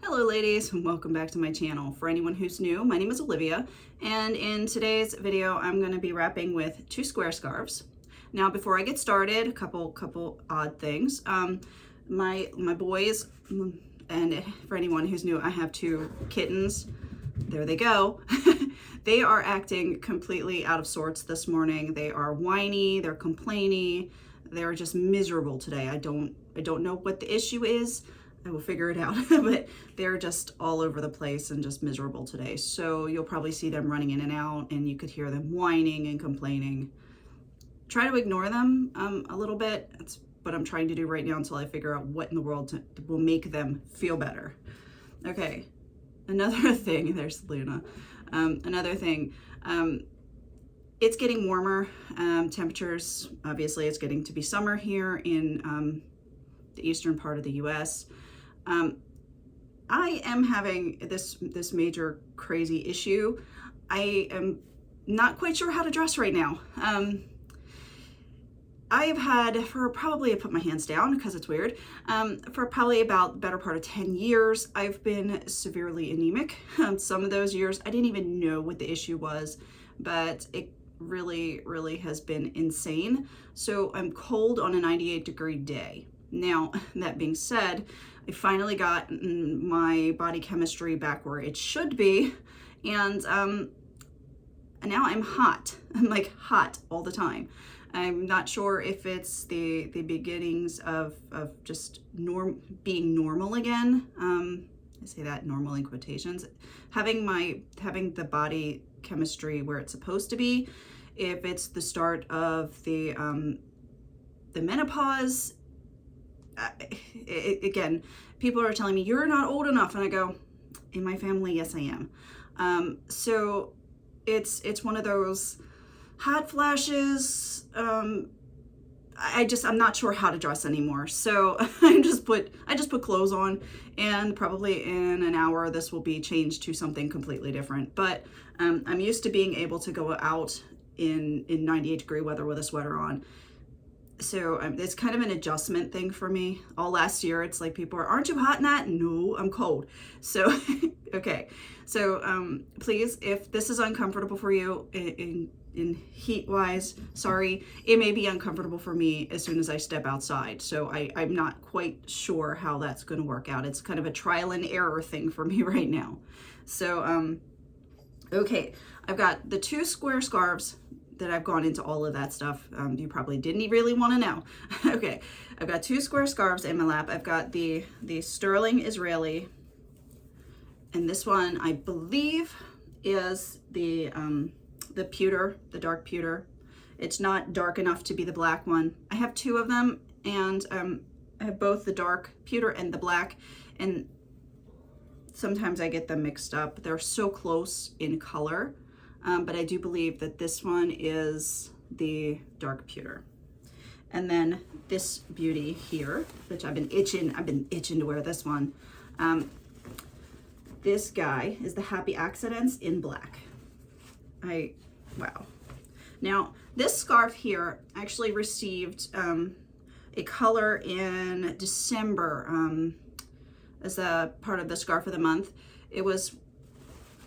Hello ladies, and welcome back to my channel. For anyone who's new, my name is Olivia, and in today's video I'm going to be wrapping with two square scarves. Now before I get started, a couple odd things. My boys, and for anyone who's new, I have two kittens. There they go. They are acting completely out of sorts this morning. They are whiny, they're complaining, they're just miserable today. I don't know what the issue is. I will figure it out, but they're just all over the place and just miserable today. So you'll probably see them running in and out, and you could hear them whining and complaining. Try to ignore them a little bit. That's what I'm trying to do right now until I figure out what in the world will make them feel better. Okay, another thing, there's Luna. Another thing, it's getting warmer. Temperatures, obviously it's getting to be summer here in the eastern part of the US. I am having this major crazy issue. I am not quite sure how to dress right now. I have had for probably, I put my hands down because it's weird, for probably about the better part of 10 years, I've been severely anemic. Some of those years, I didn't even know what the issue was, but it really has been insane. So I'm cold on a 98-degree day. Now, that being said, I finally got my body chemistry back where it should be, and now I'm hot. I'm like hot all the time. I'm not sure if it's the beginnings of just being normal again. I say that normal in quotations. Having the body chemistry where it's supposed to be. If it's the start of the menopause. Again, people are telling me you're not old enough, and I go, in my family, yes I am. So it's one of those hot flashes. I'm not sure how to dress anymore, so I just put clothes on, and probably in an hour this will be changed to something completely different. But I'm used to being able to go out in 98-degree weather with a sweater on. So it's kind of an adjustment thing for me. All last year, it's like people are, aren't you hot in that? No, I'm cold. So, okay. So please, if this is uncomfortable for you in heat wise, sorry, it may be uncomfortable for me as soon as I step outside. So I'm not quite sure how that's going to work out. It's kind of a trial and error thing for me right now. So, okay, I've got the two square scarves that I've gone into all of that stuff. You probably didn't really want to know. Okay, I've got two square scarves in my lap. I've got the Sterling Israeli, and this one I believe is the pewter, the dark pewter. It's not dark enough to be the black one. I have two of them, and I have both the dark pewter and the black, and sometimes I get them mixed up. They're so close in color. But I do believe that this one is the dark pewter. And then this beauty here, which I've been itching to wear this one. This guy is the Happy Accidents in black. Wow. Now, this scarf here actually received a color in December as a part of the scarf of the month. It was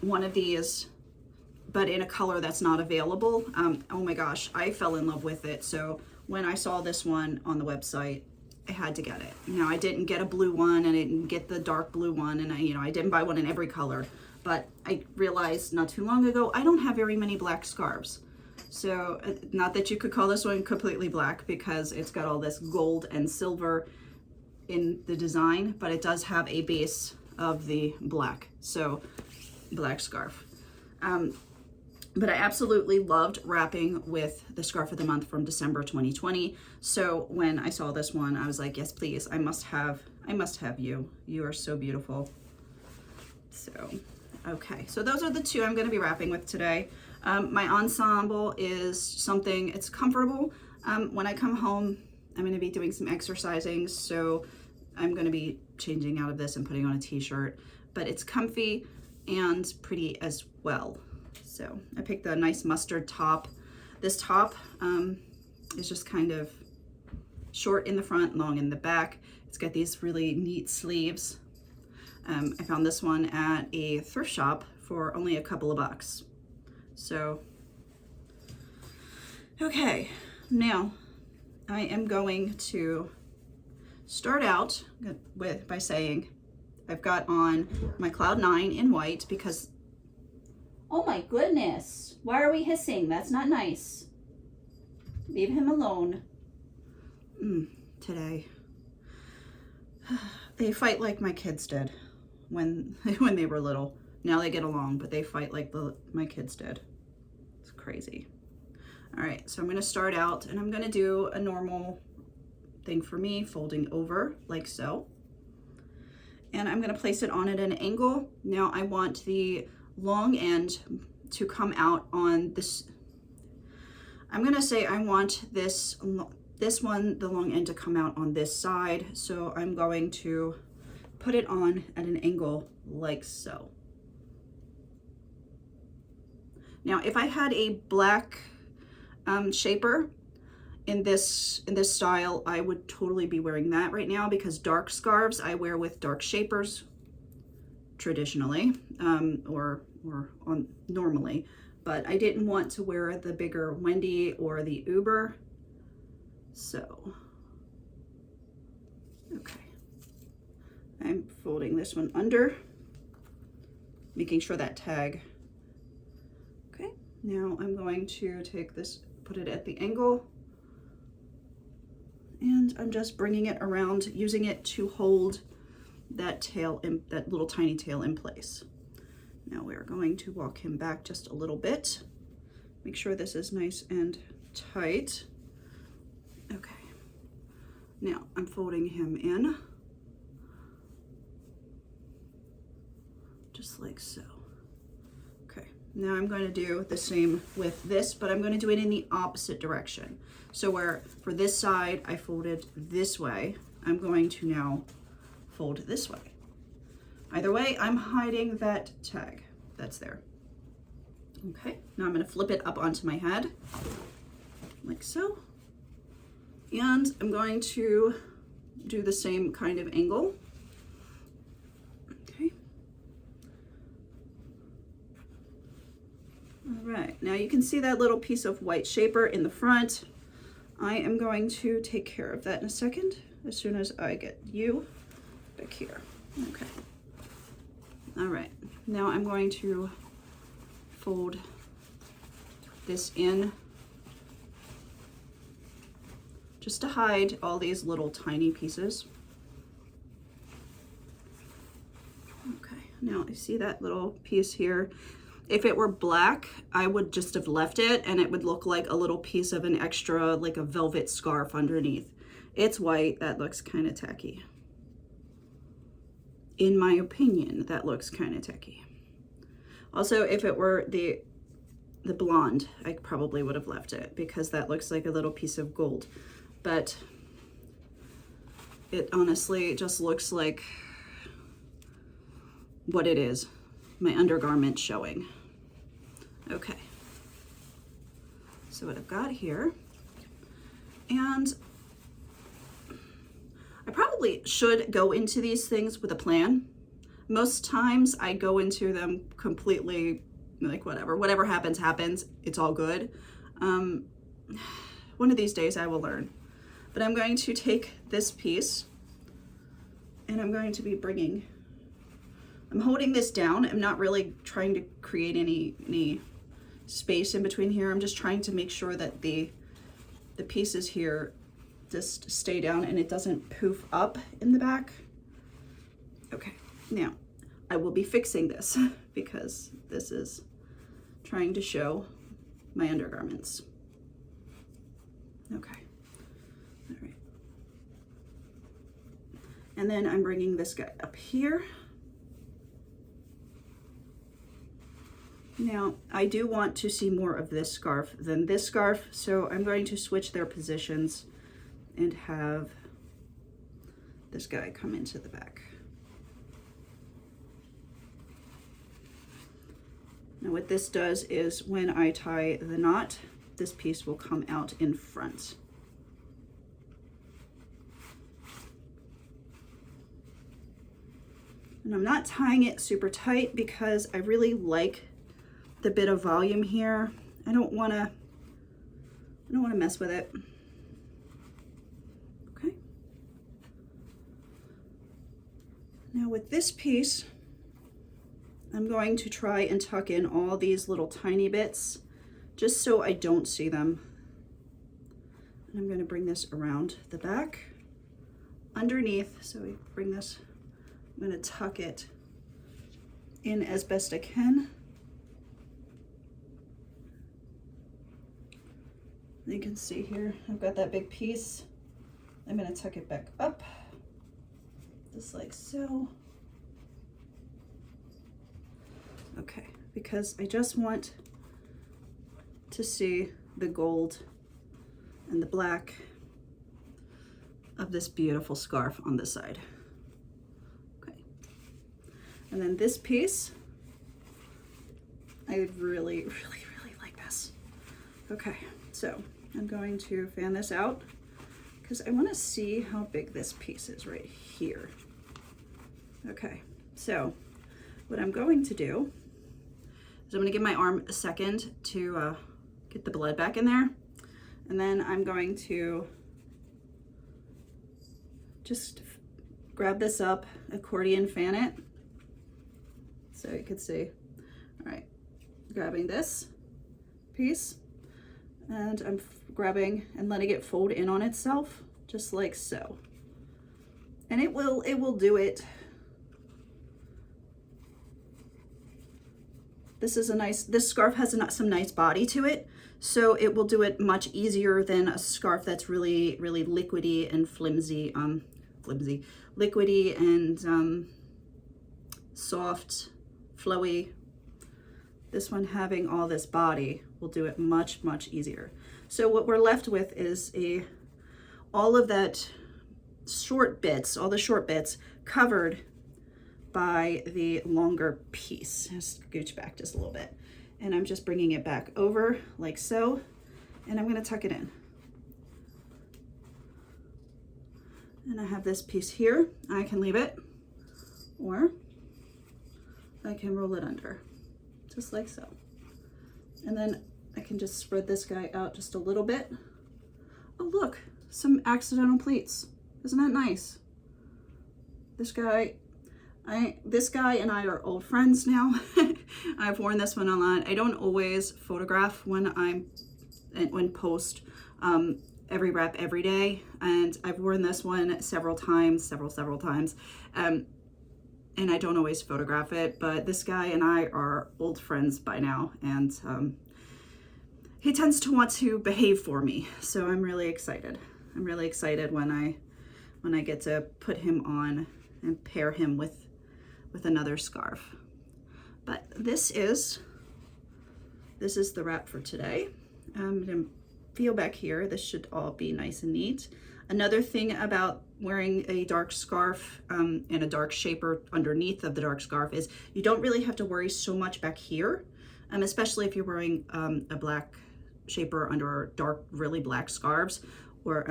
one of these, but in a color that's not available. Oh my gosh, I fell in love with it. So when I saw this one on the website, I had to get it. Now, I didn't get a blue one, and I didn't get the dark blue one, and I didn't buy one in every color, but I realized not too long ago, I don't have very many black scarves. So not that you could call this one completely black, because it's got all this gold and silver in the design, but it does have a base of the black. So black scarf. But I absolutely loved wrapping with the scarf of the month from December 2020. So when I saw this one, I was like, yes, please, I must have you. You are so beautiful. So, okay. So those are the two I'm going to be wrapping with today. My ensemble is something, it's comfortable. When I come home, I'm going to be doing some exercising. So I'm going to be changing out of this and putting on a t-shirt, but it's comfy and pretty as well. So I picked a nice mustard top. This top is just kind of short in the front, long in the back. It's got these really neat sleeves. I found this one at a thrift shop for only a couple of bucks. So, okay, now I am going to start out by saying I've got on my Cloud 9 in white because, oh my goodness, why are we hissing? That's not nice. Leave him alone. Today. They fight like my kids did when they were little. Now they get along, but they fight like my kids did. It's crazy. All right, so I'm gonna start out and I'm gonna do a normal thing for me, folding over like so. And I'm gonna place it on at an angle. Now I want the long end to come out on this. I'm gonna say I want this one, the long end, to come out on this side. So I'm going to put it on at an angle like so. Now, if I had a black shaper in this style, I would totally be wearing that right now, because dark scarves I wear with dark shapers traditionally, or on normally, but I didn't want to wear the bigger Wendy or the Uber. So, okay, I'm folding this one under, making sure that tag. Okay, now I'm going to take this, put it at the angle, and I'm just bringing it around, using it to hold that tail, that little tiny tail in place. Now we're going to walk him back just a little bit. Make sure this is nice and tight. Okay, now I'm folding him in, just like so. Okay, now I'm going to do the same with this, but I'm going to do it in the opposite direction. So where for this side I folded this way, I'm going to now fold this way. Either way, I'm hiding that tag that's there. Okay, now I'm going to flip it up onto my head, like so. And I'm going to do the same kind of angle. Okay. All right, now you can see that little piece of white shaper in the front. I am going to take care of that in a second, as soon as I get you back here. Okay. All right, now I'm going to fold this in, just to hide all these little tiny pieces. Okay, now I see that little piece here. If it were black, I would just have left it and it would look like a little piece of an extra, like a velvet scarf underneath. It's white, that looks kind of tacky. In my opinion, that looks kind of tacky. Also, if it were the blonde, I probably would have left it, because that looks like a little piece of gold. But it honestly just looks like what it is, my undergarment showing. Okay, so what I've got here, and I probably should go into these things with a plan. Most times I go into them completely like whatever happens, happens. It's all good. One of these days I will learn. But I'm going to take this piece and I'm going to be I'm holding this down. I'm not really trying to create any space in between here. I'm just trying to make sure that the pieces here just stay down and it doesn't poof up in the back. Okay, now I will be fixing this because this is trying to show my undergarments. Okay. All right. And then I'm bringing this guy up here. Now, I do want to see more of this scarf than this scarf, so I'm going to switch their positions and have this guy come into the back. Now what this does is when I tie the knot, this piece will come out in front. And I'm not tying it super tight because I really like the bit of volume here. I don't want to mess with it. Okay. Now with this piece, I'm going to try and tuck in all these little tiny bits just so I don't see them. And I'm going to bring this around the back underneath. So we bring this, I'm going to tuck it in as best I can. You can see here, I've got that big piece. I'm going to tuck it back up, just like so. Okay, because I just want to see the gold and the black of this beautiful scarf on this side. Okay, and then this piece, I really like this. Okay, so I'm going to fan this out because I want to see how big this piece is right here. Okay, so what I'm going to do is I'm going to give my arm a second to get the blood back in there, and then I'm going to just grab this up, accordion fan it, so you can see. All right, grabbing this piece, and I'm grabbing and letting it fold in on itself, just like so. And it will do it. This scarf has some nice body to it, so it will do it much easier than a scarf that's really liquidy and flimsy, liquidy and soft, flowy. This one having all this body will do it much easier. So what we're left with is all of that short bits, all the short bits covered by the longer piece. Just scooch back just a little bit. And I'm just bringing it back over like so, and I'm gonna tuck it in. And I have this piece here. I can leave it, or I can roll it under, just like so. And then I can just spread this guy out just a little bit. Oh look, some accidental pleats. Isn't that nice? This guy and I are old friends now. I've worn this one a lot. I don't always photograph when post every rep every day, and I've worn this one several times, several times, and I don't always photograph it, but this guy and I are old friends by now, and he tends to want to behave for me, so I'm really excited. I'm really excited when I get to put him on and pair him with another scarf. But this is the wrap for today. I'm gonna feel back here. This should all be nice and neat. Another thing about wearing a dark scarf and a dark shaper underneath of the dark scarf is you don't really have to worry so much back here, especially if you're wearing a black shaper under dark, really black scarves, or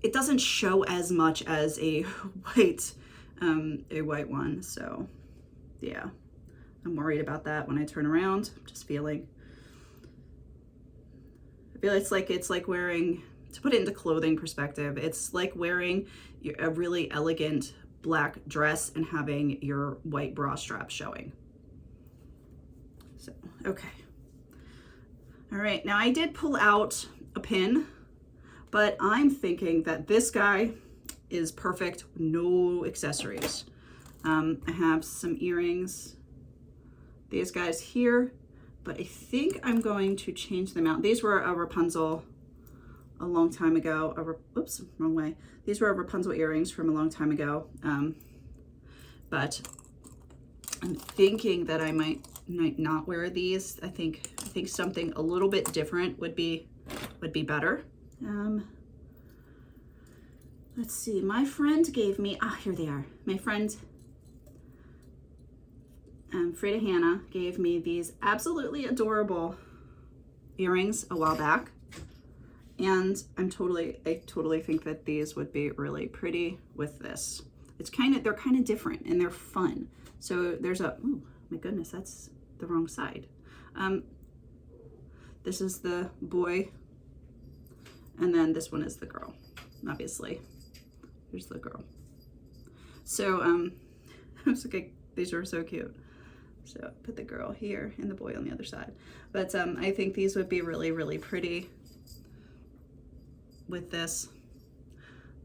it doesn't show as much as a white one. So yeah, I'm worried about that when I turn around. I feel it's like wearing, to put it into clothing perspective, it's like wearing a really elegant black dress and having your white bra strap showing. So, okay. All right, now I did pull out a pin, but I'm thinking that this guy is perfect, no accessories. I have some earrings, these guys here, but I think I'm going to change them out. These were a Wrapunzel a long time ago. Oops, wrong way. These were Wrapunzel earrings from a long time ago, but I'm thinking that I might not wear these. I think something a little bit different would be better. Let's see, my friend gave me, here they are. My friend, Frida Hannah, gave me these absolutely adorable earrings a while back. And I totally think that these would be really pretty with this. they're kind of different and they're fun. So there's a, oh my goodness, that's the wrong side. This is the boy, and then this one is the girl, obviously. Here's the girl. So I was like, these are so cute. So put the girl here and the boy on the other side. But I think these would be really, really pretty with this.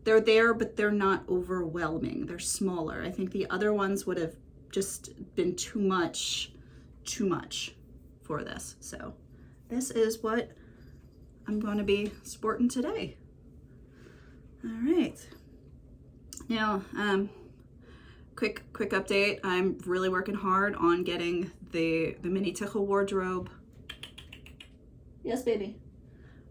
They're there, but they're not overwhelming. They're smaller. I think the other ones would have just been too much for this. So this is what I'm going to be sporting today. All right. Now, quick update. I'm really working hard on getting the mini Tichel wardrobe. Yes, baby.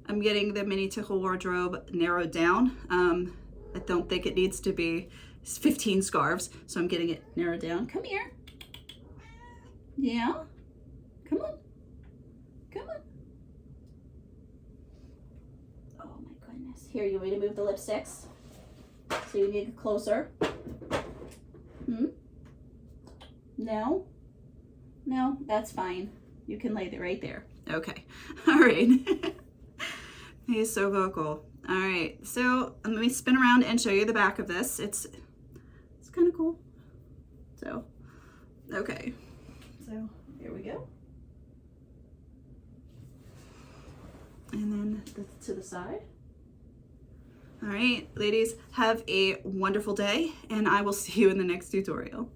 I'm getting the mini Tichel wardrobe narrowed down. I don't think it needs to be 15 scarves, so I'm getting it narrowed down. Come here. Yeah. Come on. Come on. Oh my goodness. Here, you want me to move the lipsticks? So you need closer. No? No, that's fine. You can lay it right there. Okay. All right. He's so vocal. All right. So let me spin around and show you the back of this. It's kind of cool. So, okay. So here we go. And then to the side. All right, ladies, have a wonderful day, and I will see you in the next tutorial.